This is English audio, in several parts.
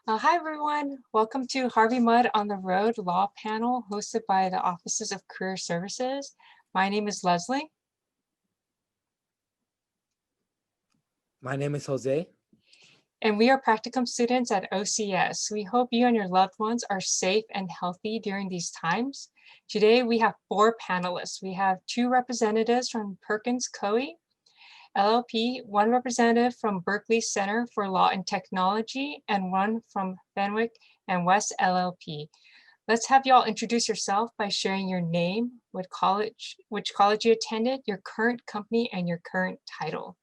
Hi, everyone. Welcome to Harvey Mudd on the Road Law Panel hosted by the Offices of Career Services. My name is Leslie. My name is Jose. And we are practicum students at OCS. We hope you and your loved ones are safe and healthy during these times. Today, we have 4 panelists. We have 2 representatives from Perkins Coie LLP, 1 representative from Berkeley Center for Law and Technology, and 1 from Fenwick and West LLP. Let's have y'all introduce yourself by sharing your name, which college you attended, your current company, and your current title.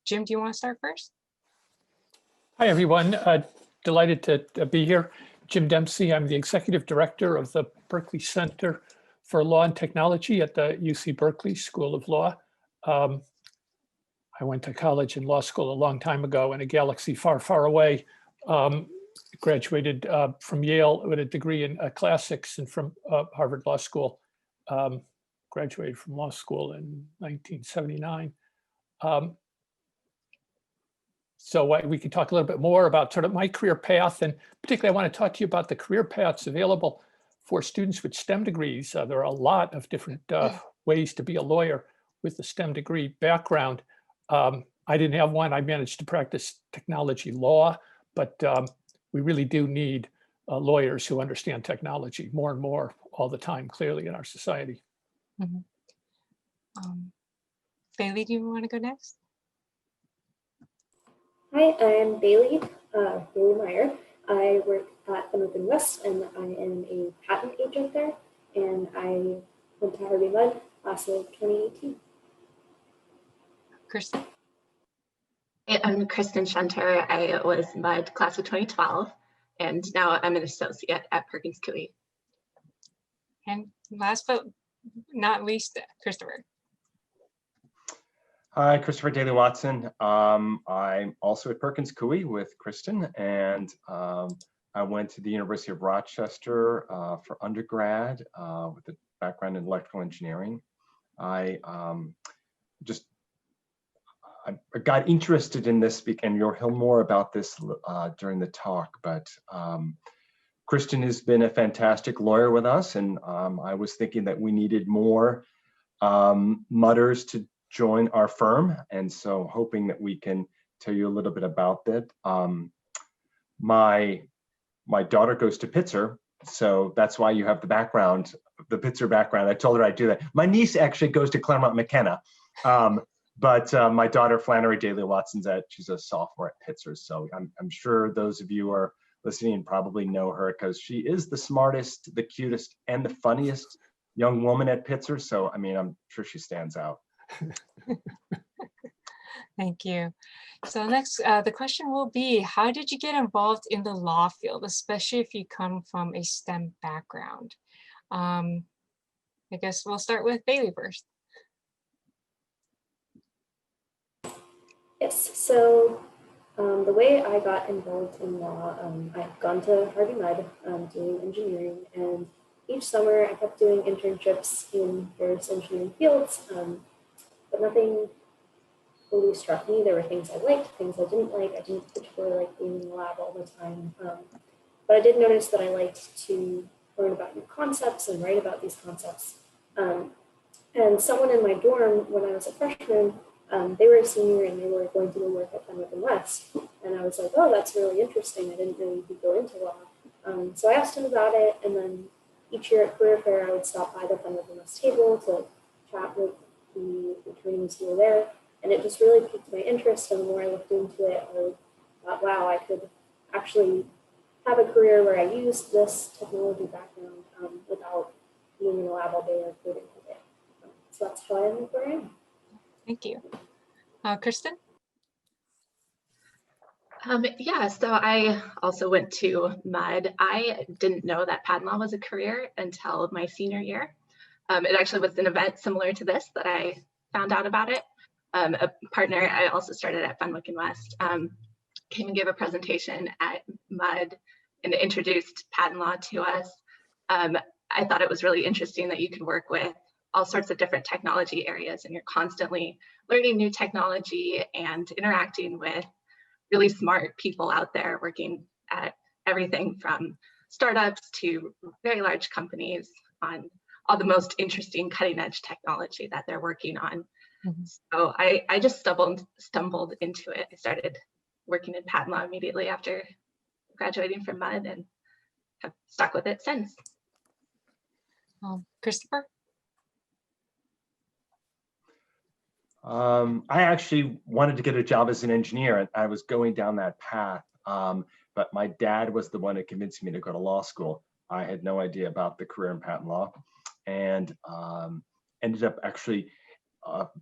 Jim, do you want to start first? Hi, everyone. Delighted to be here. Jim Dempsey. I'm the executive director of the Berkeley Center for Law and Technology at the UC Berkeley School of Law. I went to college and law school a long time ago in a galaxy far, far away. Graduated from Yale with a degree in classics and from Harvard Law School. Graduated from law school in 1979. So we can talk a little bit more about sort of my career path, and particularly I want to talk to you about the career paths available for students with STEM degrees. There are a lot of different ways to be a lawyer with the STEM degree background. I didn't have one. I managed to practice technology law, but we really do need lawyers who understand technology more and more all the time, clearly, in our society. Mm-hmm. Bailey, do you want to go next? Hi, I'm Bailey Meyer. I work at Fenwick and West, and I am a patent agent there, and I went to Harvey Mudd class of 2018. Kristen? I'm Kristen Schunter. I was Mudd class of 2012, and now I'm an associate at Perkins Coie. And last but not least, Christopher. Hi, Christopher Daley-Watson. I'm also at Perkins Coie with Kristen, and I went to the University of Rochester for undergrad with a background in electrical engineering. I got interested in this, and you'll hear more about this during the talk, but Kristen has been a fantastic lawyer with us, and I was thinking that we needed more Mudders to join our firm, and so hoping that we can tell you a little bit about that. My daughter goes to Pitzer, so that's why you have the background, the Pitzer background. I told her I'd do that. My niece actually goes to Claremont McKenna, but my daughter Flannery Daley-Watson's she's a sophomore at Pitzer, so I'm sure those of you who are listening probably know her because she is the smartest, the cutest, and the funniest young woman at Pitzer. So I mean, I'm sure she stands out. Thank you. So next, the question will be, how did you get involved in the law field, especially if you come from a STEM background? I guess we'll start with Bailey first. Yes, so the way I got involved in law, I've gone to Harvey Mudd doing engineering, and each summer I kept doing internships in various engineering fields, but nothing really struck me. There were things I liked, things I didn't like. I didn't particularly like being in the lab all the time, but I did notice that I liked to learn about new concepts and write about these concepts. And someone in my dorm, when I was a freshman, they were a senior and they were going to go work at Fenwick and West. And I was like, oh, that's really interesting. I didn't really go into law. So I asked him about it. And then each year at Career Fair, I would stop by the Fenwick and West table to chat with the attorneys who were there. And it just really piqued my interest. And the more I looked into it, I thought, wow, I could actually have a career where I used this technology background without being in a lab all day or coding all day. So that's how I am where I am. Thank you. Kristen? Yeah, so I also went to Mudd. I didn't know that patent law was a career until my senior year. It actually was an event similar to this that I found out about it. A partner, I also started at Fenwick and West, came and gave a presentation at Mudd and introduced patent law to us. I thought it was really interesting that you could work with all sorts of different technology areas, and you're constantly learning new technology and interacting with really smart people out there working at everything from startups to very large companies on all the most interesting cutting edge technology that they're working on. So I just stumbled into it. I started working in patent law immediately after graduating from MUD and have stuck with it since. Christopher? I actually wanted to get a job as an engineer, and I was going down that path. But my dad was the one that convinced me to go to law school. I had no idea about the career in patent law, and ended up actually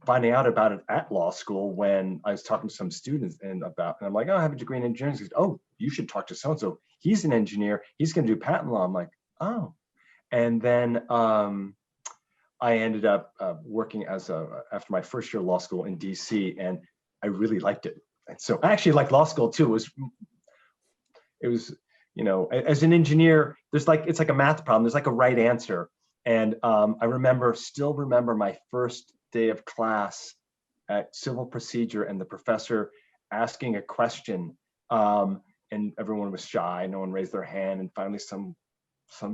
finding out about it at law school when I was talking to some students and I'm like, oh, I have a degree in engineering. He goes, oh, you should talk to so-and-so. He's an engineer. He's going to do patent law. I'm like, oh. And then I ended up working after my first year of law school in DC, and I really liked it. And so I actually liked law school too. It was, you know, as an engineer, it's like a math problem. There's like a right answer. And I still remember my first day of class at civil procedure and the professor asking a question, and everyone was shy. No one raised their hand. And finally some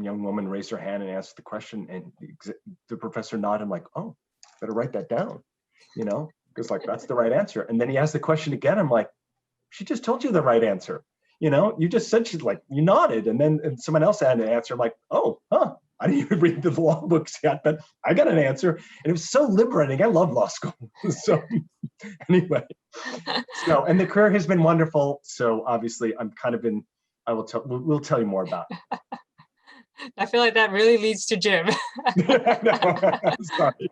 young woman raised her hand and asked the question, and the professor nodded. I'm like, oh, better write that down, you know, because like that's the right answer. And then he asked the question again. I'm like, she just told you the right answer. You know, you just said, she's like, you nodded, and then someone else had an answer. I'm like, oh, huh. I didn't even read the law books yet, but I got an answer. And it was so liberating. I love law school. So anyway, and the career has been wonderful. So obviously I'm kind of we'll tell you more about it. I feel like that really leads to Jim. No, sorry.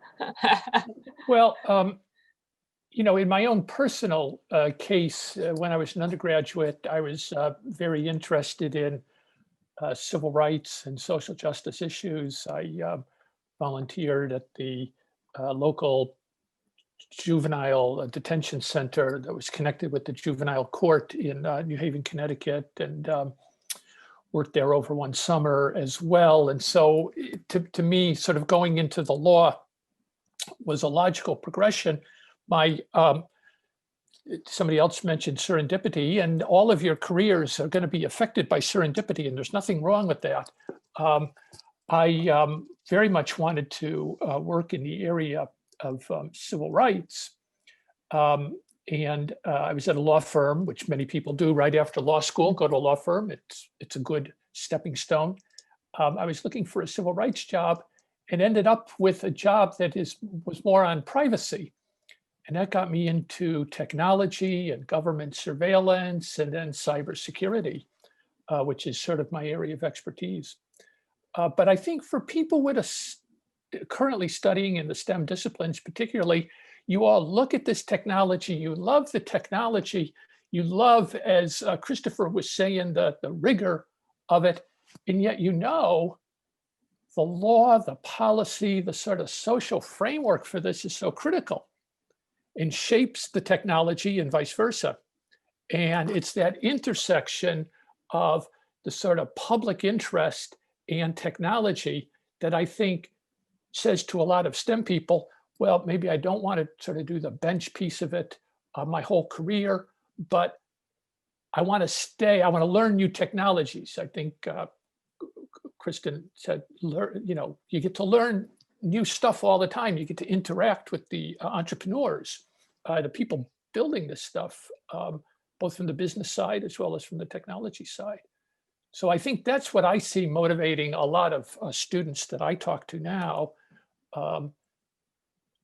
Well, you know, in my own personal case, when I was an undergraduate, I was very interested in civil rights and social justice issues. I volunteered at the local juvenile detention center that was connected with the juvenile court in New Haven, Connecticut, and worked there over one summer as well. And so to me, sort of going into the law was a logical progression. Somebody else mentioned serendipity, and all of your careers are going to be affected by serendipity, and there's nothing wrong with that. I very much wanted to work in the area of civil rights. And I was at a law firm, which many people do right after law school, go to a law firm. It's a good stepping stone. I was looking for a civil rights job and ended up with a job that was more on privacy. And that got me into technology and government surveillance and then cybersecurity, which is sort of my area of expertise. But I think for people currently studying in the STEM disciplines, particularly, you all look at this technology, you love the technology, you love, as Christopher was saying, the rigor of it, and yet you know the law, the policy, the sort of social framework for this is so critical and shapes the technology and vice versa. And it's that intersection of the sort of public interest and technology that I think says to a lot of STEM people, well, maybe I don't want to sort of do the bench piece of it my whole career, but I want to learn new technologies. I think Kristen said, you get to learn new stuff all the time. You get to interact with the entrepreneurs, the people building this stuff, both from the business side as well as from the technology side. So I think that's what I see motivating a lot of students that I talk to now,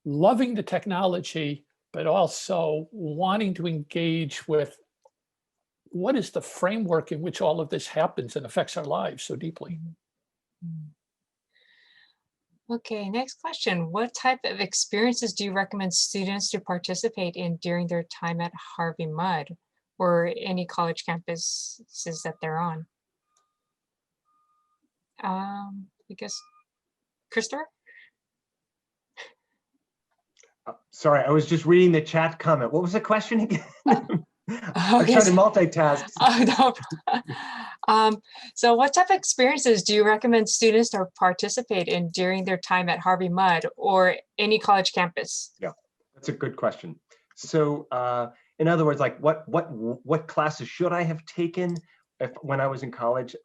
loving the technology, but also wanting to engage with what is the framework in which all of this happens and affects our lives so deeply. Okay, next question. What type of experiences do you recommend students to participate in during their time at Harvey Mudd or any college campuses that they're on? I guess, Christopher? Sorry, I was just reading the chat comment. What was the question again? I'm trying to multitask. No. So what type of experiences do you recommend students to participate in during their time at Harvey Mudd or any college campus? Yeah, that's a good question. So in other words, like what classes should I have taken when I was in college?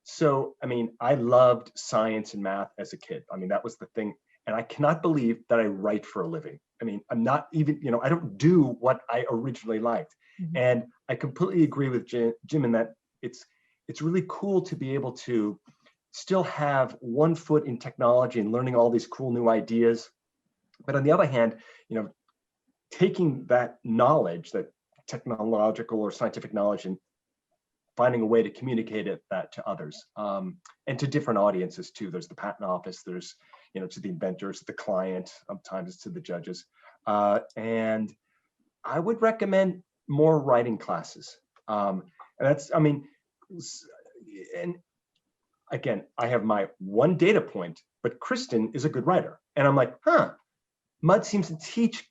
So, I mean, I loved science and math as a kid. I mean, that was the thing. And I cannot believe that I write for a living. I mean, I'm not even, I don't do what I originally liked. Mhm. And I completely agree with Jim in that it's really cool to be able to still have one foot in technology and learning all these cool new ideas. But on the other hand, taking that knowledge, that technological or scientific knowledge, and finding a way to communicate that to others, and to different audiences too. There's the patent office, there's, to the inventors, the client, sometimes it's to the judges. And I would recommend more writing classes. And that's, I mean, and again, I have my one data point, but Kristen is a good writer. And I'm like, Mud seems to teach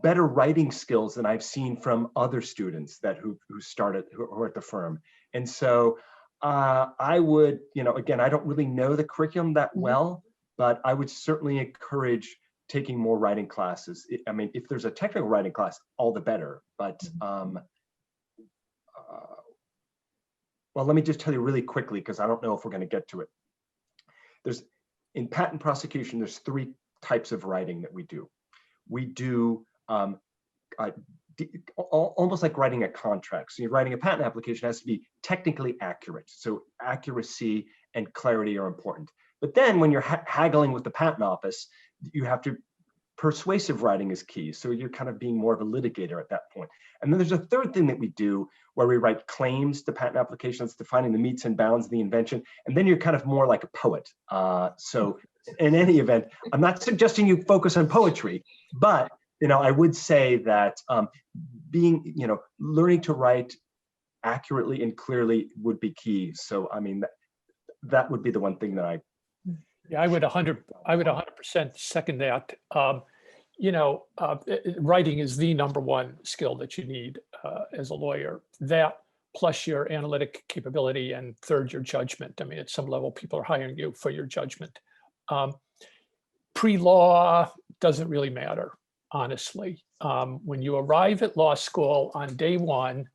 better writing skills than I've seen from other students who are at the firm. And so I would, again, I don't really know the curriculum that well, but I would certainly encourage taking more writing classes. I mean, if there's a technical writing class, all the better. But well, let me just tell you really quickly, because I don't know if we're going to get to it. In patent prosecution, there's 3 types of writing that we do. We do almost like writing a contract. So you're writing a patent application, has to be technically accurate. So accuracy and clarity are important. But then when you're haggling with the patent office, you have to, persuasive writing is key. So you're kind of being more of a litigator at that point. And then there's a third thing that we do where we write claims to patent applications, defining the metes and bounds of the invention. And then you're kind of more like a poet. So in any event, I'm not suggesting you focus on poetry, but I would say that learning to write accurately and clearly would be key. So I mean, that would be the one thing that I would 100% second that. Writing is the #1 skill that you need as a lawyer. That plus your analytic capability, and third, your judgment. I mean, at some level, people are hiring you for your judgment. Pre-law doesn't really matter, honestly. When you arrive at law school on day 1,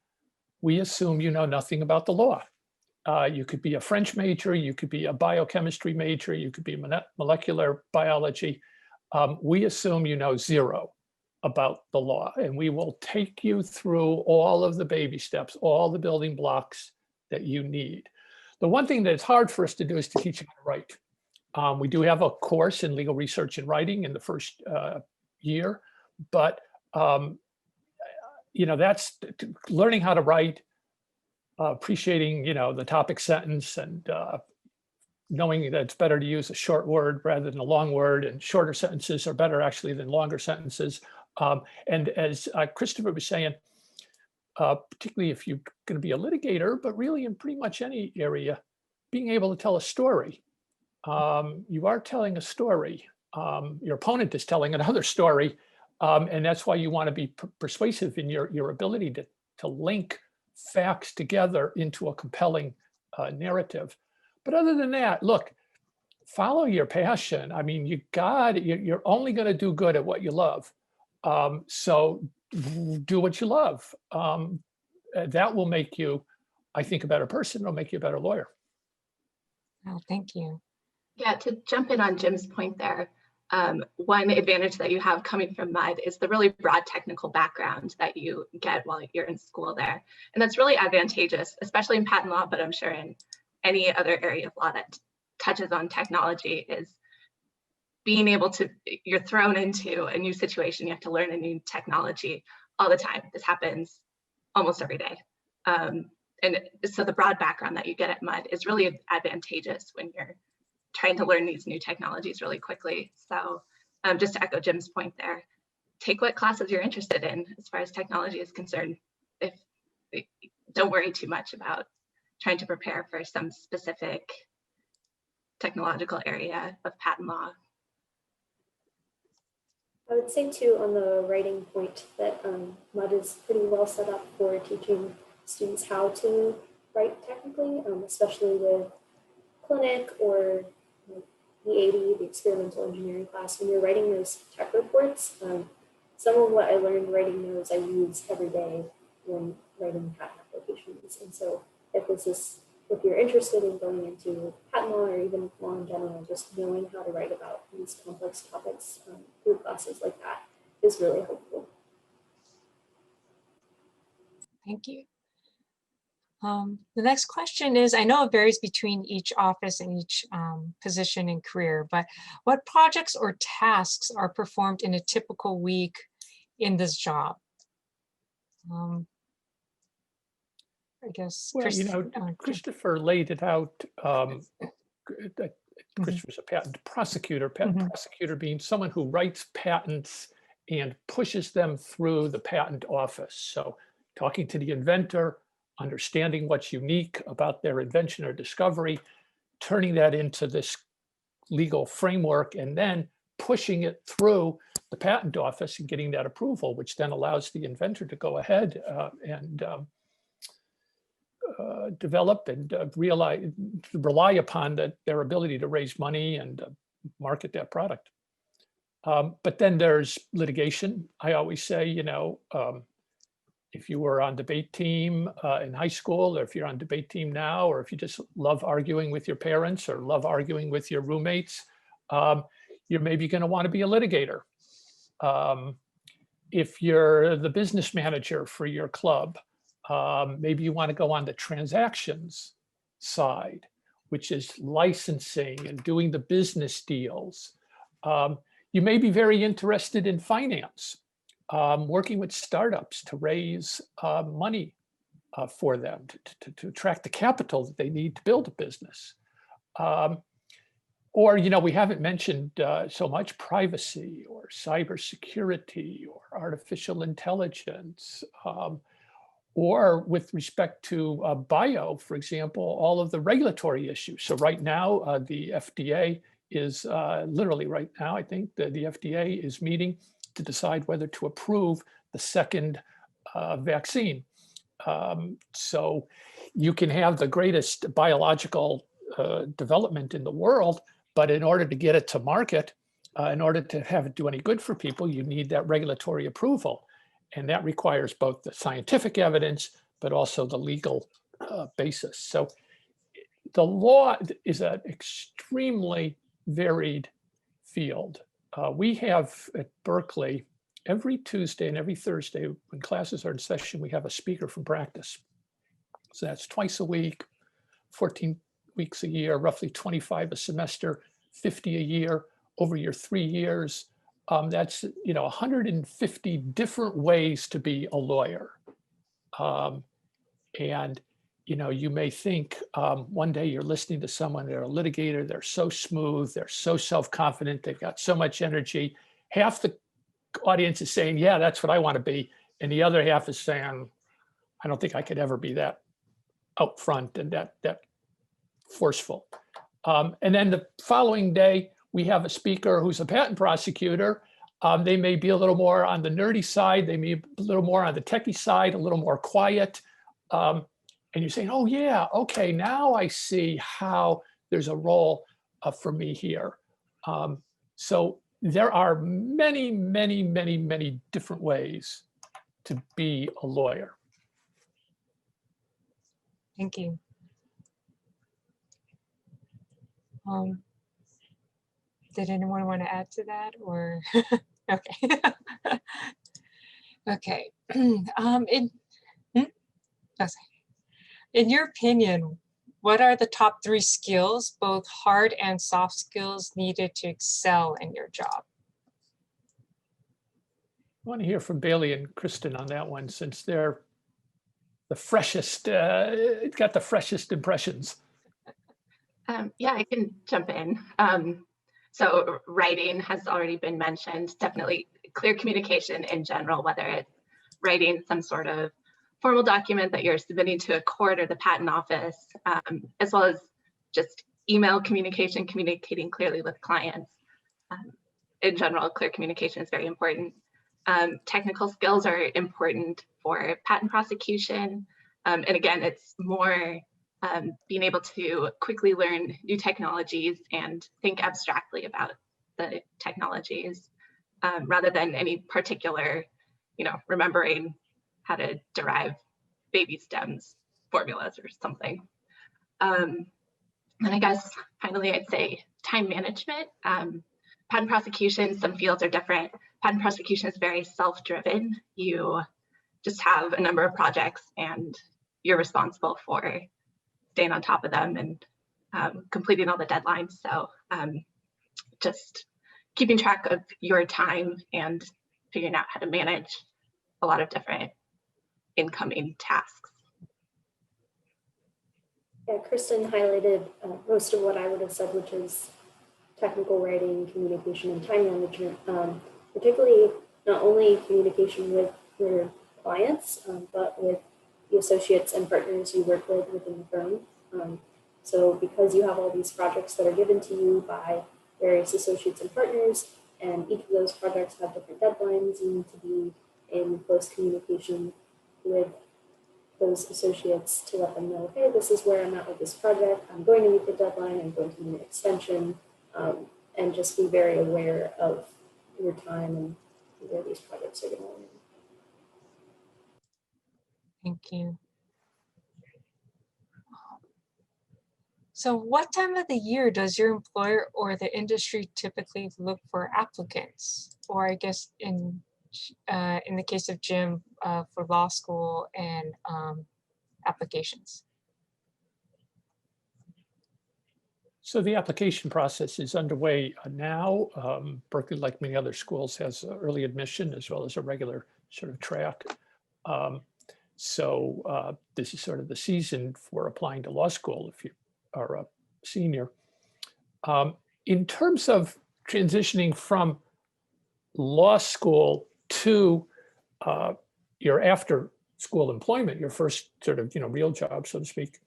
we assume you know nothing about the law. You could be a French major, you could be a biochemistry major, you could be molecular biology. We assume you know 0 about the law, and we will take you through all of the baby steps, all the building blocks that you need. The one thing that's hard for us to do is to teach you how to write. We do have a course in legal research and writing in the first year, but that's learning how to write, appreciating the topic sentence, and knowing that it's better to use a short word rather than a long word, and shorter sentences are better actually than longer sentences. And as Christopher was saying, particularly if you're going to be a litigator, but really in pretty much any area, being able to tell a story. You are telling a story. Your opponent is telling another story. And that's why you want to be persuasive in your ability to link facts together into a compelling narrative. But other than that, look, follow your passion. I mean, you're only going to do good at what you love. So do what you love. That will make you, I think, a better person. It'll make you a better lawyer. Oh, thank you. Yeah, to jump in on Jim's point there, one advantage that you have coming from MUD is the really broad technical background that you get while you're in school there. And that's really advantageous, especially in patent law, but I'm sure in any other area of law that touches on technology, is being able to, you're thrown into a new situation, you have to learn a new technology all the time. This happens almost every day. And so the broad background that you get at MUD is really advantageous when you're trying to learn these new technologies really quickly. So just to echo Jim's point there, take what classes you're interested in as far as technology is concerned. Don't worry too much about trying to prepare for some specific technological area of patent law. I would say too, on the writing point, that MUD is pretty well set up for teaching students how to write technically, especially with clinic or the 80, the experimental engineering class. When you're writing those tech reports, some of what I learned writing those I use every day when writing patent applications. And so if you're interested in going into patent law or even law in general, just knowing how to write about these complex topics through classes like that is really helpful. Thank you. The next question is, I know it varies between each office and each position and career, but what projects or tasks are performed in a typical week in this job? I guess, Well, you know, Christopher laid it out. Christopher's a patent prosecutor, prosecutor being someone who writes patents and pushes them through the patent office. So talking to the inventor, understanding what's unique about their invention or discovery, turning that into this legal framework, and then pushing it through the patent office and getting that approval, which then allows the inventor to go ahead and develop and rely upon their ability to raise money and market that product. But then there's litigation. I always say, you know, if you were on debate team in high school, or if you're on debate team now, or if you just love arguing with your parents or love arguing with your roommates, you're maybe going to want to be a litigator. If you're the business manager for your club, maybe you want to go on the transactions side, which is licensing and doing the business deals. You may be very interested in finance, working with startups to raise money for them, to attract the capital that they need to build a business. Or, you know, we haven't mentioned so much privacy or cybersecurity or artificial intelligence, or with respect to bio, for example, all of the regulatory issues. So right now, the FDA is literally right now, I think the FDA is meeting to decide whether to approve the second vaccine. So you can have the greatest biological development in the world, but in order to get it to market, in order to have it do any good for people, you need that regulatory approval. And that requires both the scientific evidence, but also the legal basis. So the law is an extremely varied field. We have at Berkeley, every Tuesday and every Thursday, when classes are in session, we have a speaker from practice. So that's twice a week, 14 weeks a year, roughly 25 a semester, 50 a year over your 3 years. That's, you know, 150 different ways to be a lawyer. And, you know, you may think one day you're listening to someone, they're a litigator, they're so smooth, they're so self-confident, they've got so much energy. Half the audience is saying, yeah, that's what I want to be. And the other half is saying, I don't think I could ever be that out front and that forceful. And then the following day, we have a speaker who's a patent prosecutor. They may be a little more on the nerdy side. They may be a little more on the techie side, a little more quiet. And you're saying, oh yeah, okay, now I see how there's a role for me here. So there are many, many, many, many different ways to be a lawyer. Thank you. Did anyone want to add to that, or okay? Okay. In your opinion, what are the top 3 skills, both hard and soft skills, needed to excel in your job? I want to hear from Bailey and Kristen on that one, since they're the freshest, got the freshest impressions. Yeah, I can jump in. So writing has already been mentioned, definitely clear communication in general, whether it's writing some sort of formal document that you're submitting to a court or the patent office, as well as just email communication, communicating clearly with clients. In general, clear communication is very important. Technical skills are important for patent prosecution. And again, it's more being able to quickly learn new technologies and think abstractly about the technologies. rather than any particular, remembering how to derive baby stems formulas or something. And I guess finally, I'd say time management. Patent prosecution, some fields are different. Patent prosecution is very self-driven. You just have a number of projects and you're responsible for staying on top of them and completing all the deadlines. So just keeping track of your time and figuring out how to manage a lot of different incoming tasks. Yeah, Kristen highlighted most of what I would have said, which is technical writing, communication, and time management, particularly not only communication with your clients, but with the associates and partners you work with within the firm. So because you have all these projects that are given to you by various associates and partners, and each of those projects have different deadlines, you need to be in close communication with those associates to let them know, hey, this is where I'm at with this project. I'm going to meet the deadline. I'm going to need an extension, and just be very aware of your time and where these projects are going. Thank you. So what time of the year does your employer or the industry typically look for applicants? Or I guess in the case of Jim, for law school and applications? So the application process is underway now. Berkeley, like many other schools, has early admission as well as a regular sort of track. So this is sort of the season for applying to law school if you are a senior. In terms of transitioning from law school to your after school employment, your first sort of real job, so to speak,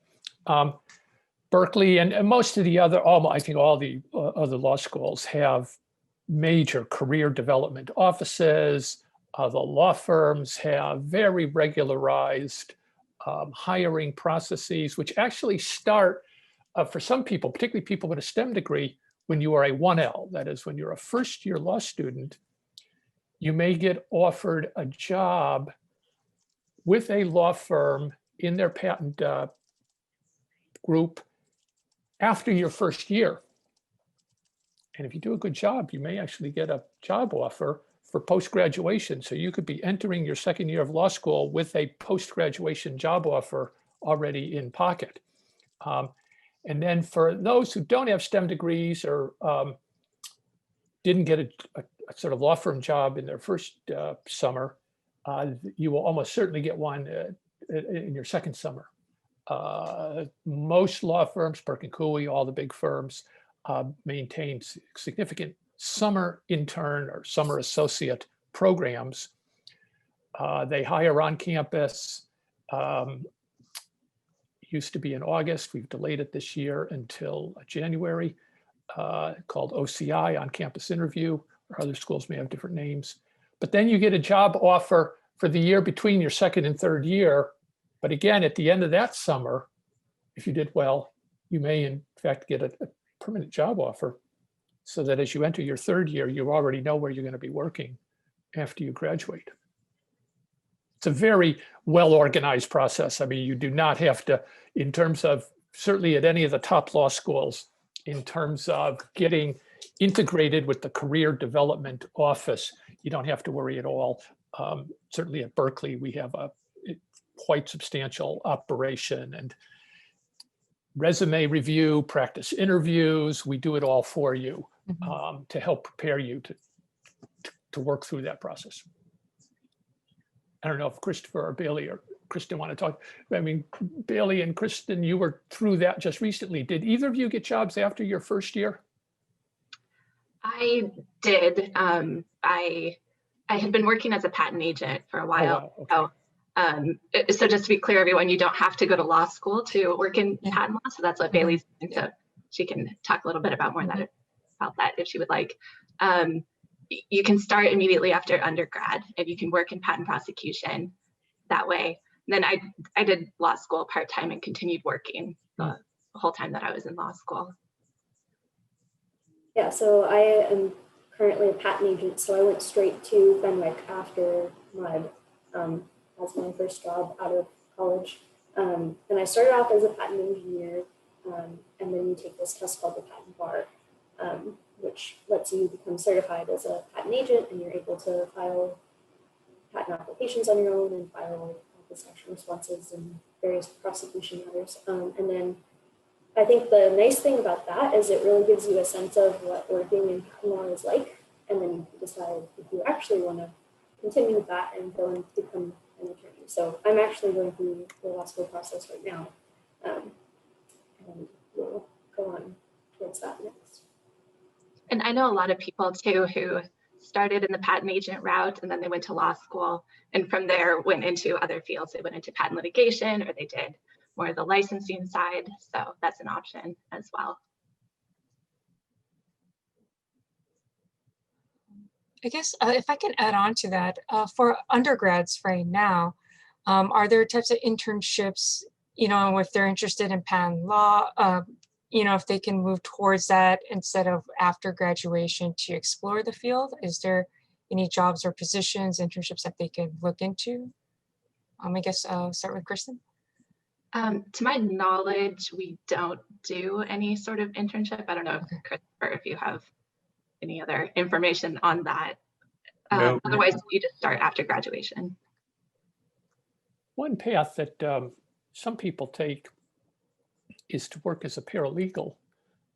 Berkeley and most of the other, I think all the other law schools have major career development offices. The law firms have very regularized hiring processes, which actually start for some people, particularly people with a STEM degree, when you are a 1L. That is, when you're a first-year law student, you may get offered a job with a law firm in their patent group after your first year. And if you do a good job, you may actually get a job offer for post-graduation. So you could be entering your second year of law school with a post-graduation job offer already in pocket. And then for those who don't have STEM degrees or didn't get a sort of law firm job in their first summer, you will almost certainly get one in your second summer. Most law firms, Perkins, Coie, all the big firms, maintain significant summer intern or summer associate programs. They hire on campus. Used to be in August. We've delayed it this year until January, called OCI, on-campus interview, or other schools may have different names. But then you get a job offer for the year between your second and third year. But again, at the end of that summer, if you did well, you may in fact get a permanent job offer, so that as you enter your third year, you already know where you're going to be working after you graduate. It's a very well-organized process. I mean, you do not have to, in terms of, certainly at any of the top law schools, in terms of getting integrated with the career development office, you don't have to worry at all. Certainly at Berkeley, we have a quite substantial operation and resume review, practice interviews. We do it all for you to help prepare you to work through that process. I don't know if Christopher or Bailey or Kristen want to talk. I mean, Bailey and Kristen, you were through that just recently. Did either of you get jobs after your first year? I did. I had been working as a patent agent for a while. Oh, wow. Okay. So just to be clear, everyone, you don't have to go to law school to work in patent law. So that's what Bailey's doing. So she can talk a little bit about about that if she would like. You can start immediately after undergrad and you can work in patent prosecution that way. And then I did law school part-time and continued working the whole time that I was in law school. Yeah, so I am currently a patent agent, so I went straight to Fenwick after MUD as my first job out of college. And I started off as a patent engineer, and then you take this test called the patent bar, which lets you become certified as a patent agent, and you're able to file patent applications on your own and file discussion responses and various prosecution matters. And then I think the nice thing about that is it really gives you a sense of what working in patent law is like, and then you can decide if you actually want to continue with that and go and become an attorney. So I'm actually going through the law school process right now, and we'll go on towards that next. And I know a lot of people too who started in the patent agent route and then they went to law school and from there went into other fields. They went into patent litigation or they did more of the licensing side. So that's an option as well. I guess if I can add on to that, for undergrads right now, are there types of internships, you know, if they're interested in patent law, you know, if they can move towards that instead of after graduation to explore the field? Is there any jobs or positions, internships that they can look into? I guess start with Kristen. To my knowledge, we don't do any sort of internship. I don't know, Okay. Christopher, if you have any other information on that. No. Otherwise, you just start after graduation. One path that some people take is to work as a paralegal.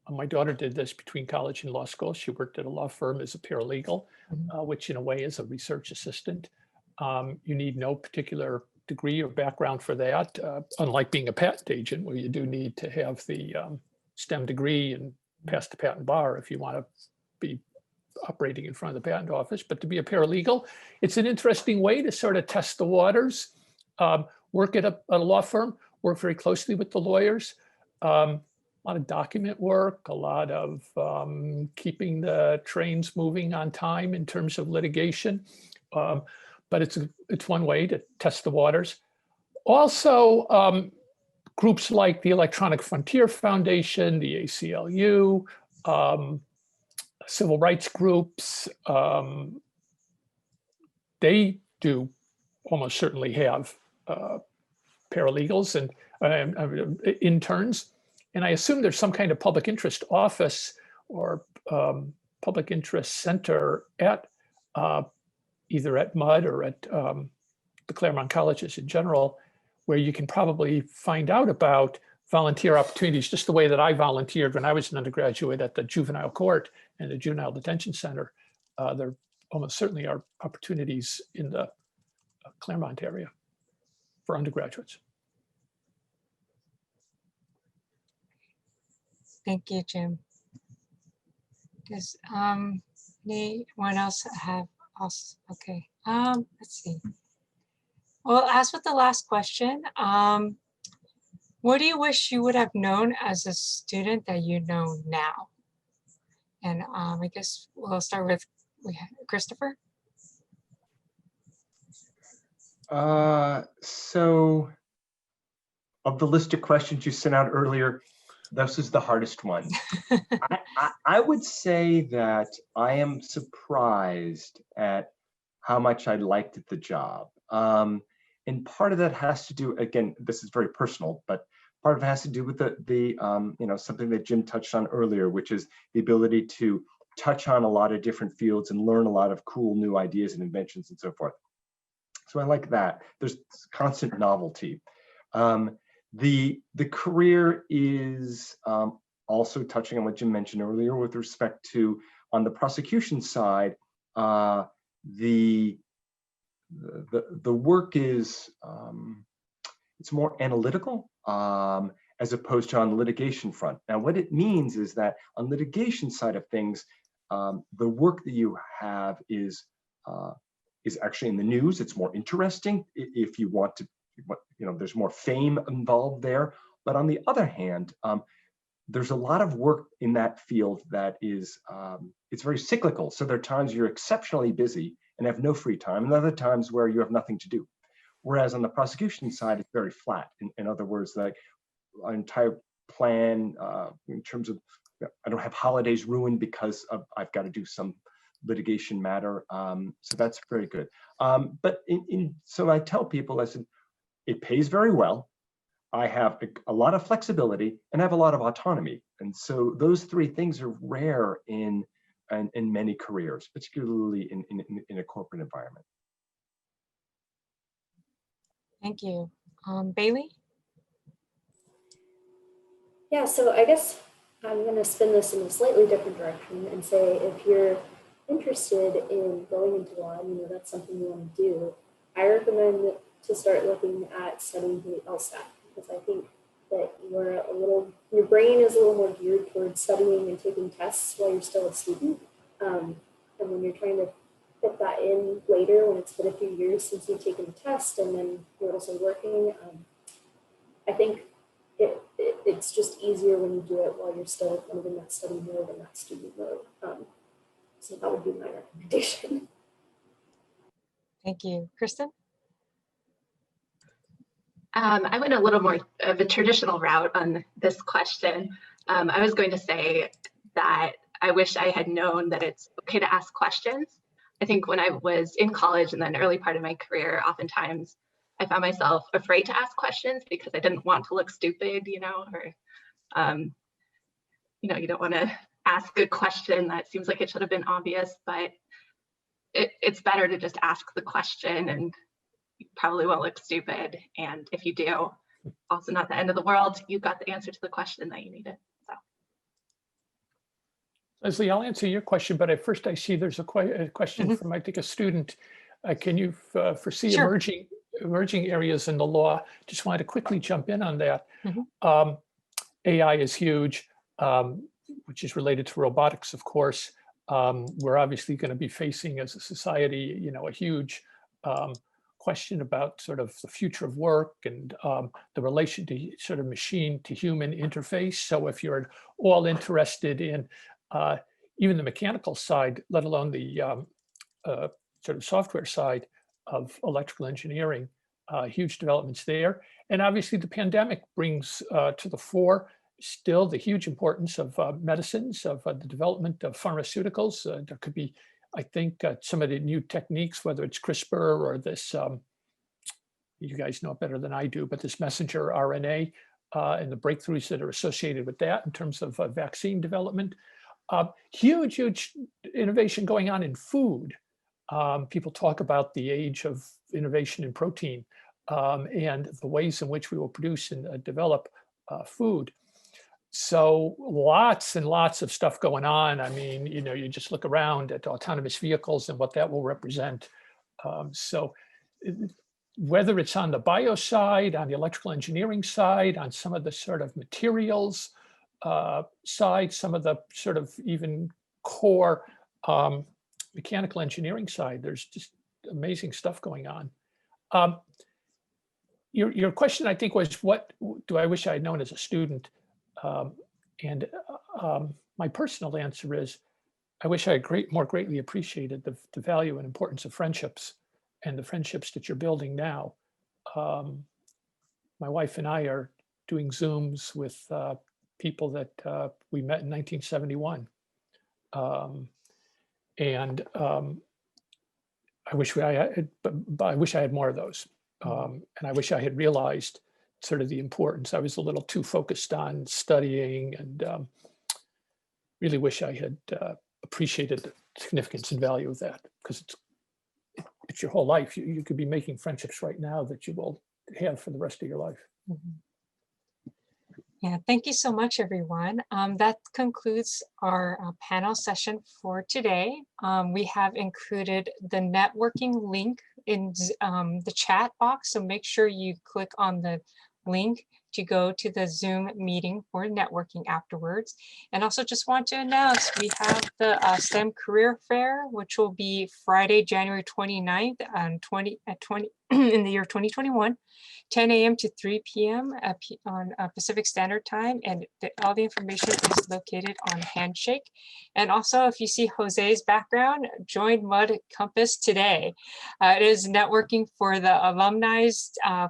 My daughter did this between college and law school. She worked at a law firm as a paralegal, which in a way is a research assistant. You need no particular degree or background for that, unlike being a patent agent, where you do need to have the STEM degree and pass the patent bar if you want to be operating in front of the patent office. But to be a paralegal, it's an interesting way to sort of test the waters, work at a law firm, work very closely with the lawyers, a lot of document work, a lot of keeping the trains moving on time in terms of litigation. But it's one way to test the waters. Also, groups like the Electronic Frontier Foundation, the ACLU, civil rights groups, they do almost certainly have paralegals and interns. And I assume there's some kind of public interest office or public interest center at either at MUD or at the Claremont colleges in general, where you can probably find out about volunteer opportunities, just the way that I volunteered when I was an undergraduate at the juvenile court and the juvenile detention center. There almost certainly are opportunities in the Claremont area for undergraduates. Thank you, Jim. Does anyone else have also? Okay, let's see. Well, as with the last question, what do you wish you would have known as a student that you know now? And I guess we'll start with Christopher. So of the list of questions you sent out earlier, this is the hardest one. I would say that I am surprised at how much I liked the job. And part of that has to do, again, this is very personal, but part of it has to do with the you know, something that Jim touched on earlier, which is the ability to touch on a lot of different fields and learn a lot of cool new ideas and inventions and so forth. So I like that. There's constant novelty. The career is also touching on what Jim mentioned earlier with respect to, on the prosecution side, the work is, it's more analytical as opposed to on the litigation front. Now, what it means is that on litigation side of things, the work that you have is actually in the news. It's more interesting if you want to, you know, there's more fame involved there. But on the other hand, there's a lot of work in that field that is, it's very cyclical. So there are times you're exceptionally busy and have no free time, and other times where you have nothing to do. Whereas on the prosecution side, it's very flat. In other words, like an entire plan in terms of, I don't have holidays ruined because I've got to do some litigation matter. So that's very good. But so I tell people, I said, it pays very well. I have a lot of flexibility and I have a lot of autonomy. And so those three things are rare in many careers, particularly in a corporate environment. Thank you. Bailey? Yeah, so I guess I'm going to spin this in a slightly different direction and say if you're interested in going into law, and you know that's something you want to do, I recommend to start looking at studying the LSAT, because I think that your brain is a little more geared towards studying and taking tests while you're still a student. And when you're trying to fit that in later, when it's been a few years since you've taken the test and then you're also working, I think it's just easier when you do it while you're still kind of in that study mode and that student mode. So that would be my recommendation. Thank you. Kristen? I went a little more of a traditional route on this question. I was going to say that I wish I had known that it's okay to ask questions. I think when I was in college and then early part of my career, oftentimes I found myself afraid to ask questions because I didn't want to look stupid, you know, or, you know, you don't want to ask a question that seems like it should have been obvious, but it's better to just ask the question and you probably won't look stupid. And if you do, also not the end of the world, you got the answer to the question that you needed. So. Leslie, I'll answer your question, but at first I see there's a question from, I think, a student. Can you foresee Sure. emerging areas in the law? Just wanted to quickly jump in on that. Mm-hmm. AI is huge, which is related to robotics, of course. We're obviously going to be facing as a society, you know, a huge question about sort of the future of work and the relation to sort of machine to human interface. So if you're all interested in even the mechanical side, let alone the sort of software side of electrical engineering, huge developments there. And obviously the pandemic brings to the fore still the huge importance of medicines, of the development of pharmaceuticals. There could be, I think, some of the new techniques, whether it's CRISPR or this, you guys know better than I do, but this messenger RNA and the breakthroughs that are associated with that in terms of vaccine development. Huge innovation going on in food. People talk about the age of innovation in protein and the ways in which we will produce and develop food. So lots and lots of stuff going on. I mean, you know, you just look around at autonomous vehicles and what that will represent. So whether it's on the bio side, on the electrical engineering side, on some of the sort of materials side, some of the sort of even core mechanical engineering side, there's just amazing stuff going on. Your question, I think, was what do I wish I had known as a student? And my personal answer is, I wish I had more greatly appreciated the value and importance of friendships and the friendships that you're building now. My wife and I are doing Zooms with people that we met in 1971. And I wish I had more of those. And I wish I had realized sort of the importance. I was a little too focused on studying and really wish I had appreciated the significance and value of that, because it's your whole life. You could be making friendships right now that you will have for the rest of your life. Mm-hmm. Yeah, thank you so much, everyone. That concludes our panel session for today. We have included the networking link in the chat box, so make sure you click on the link to go to the Zoom meeting for networking afterwards. And also just want to announce we have the STEM Career Fair, which will be Friday, January 29th in the year 2021, 10 a.m. to 3 p.m. on Pacific Standard Time. And all the information is located on Handshake. And also, if you see Jose's background, join Mud Compass today. It is networking for the alumni,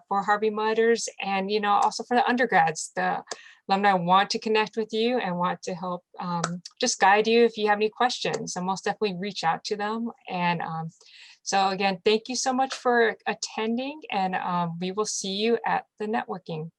for Harvey Mudders, and also for for the undergrads, the alumni want to connect with you and want to help just guide you if you have any questions. So most definitely reach out to them. And so again, thank you so much for attending, and we will see you at the networking.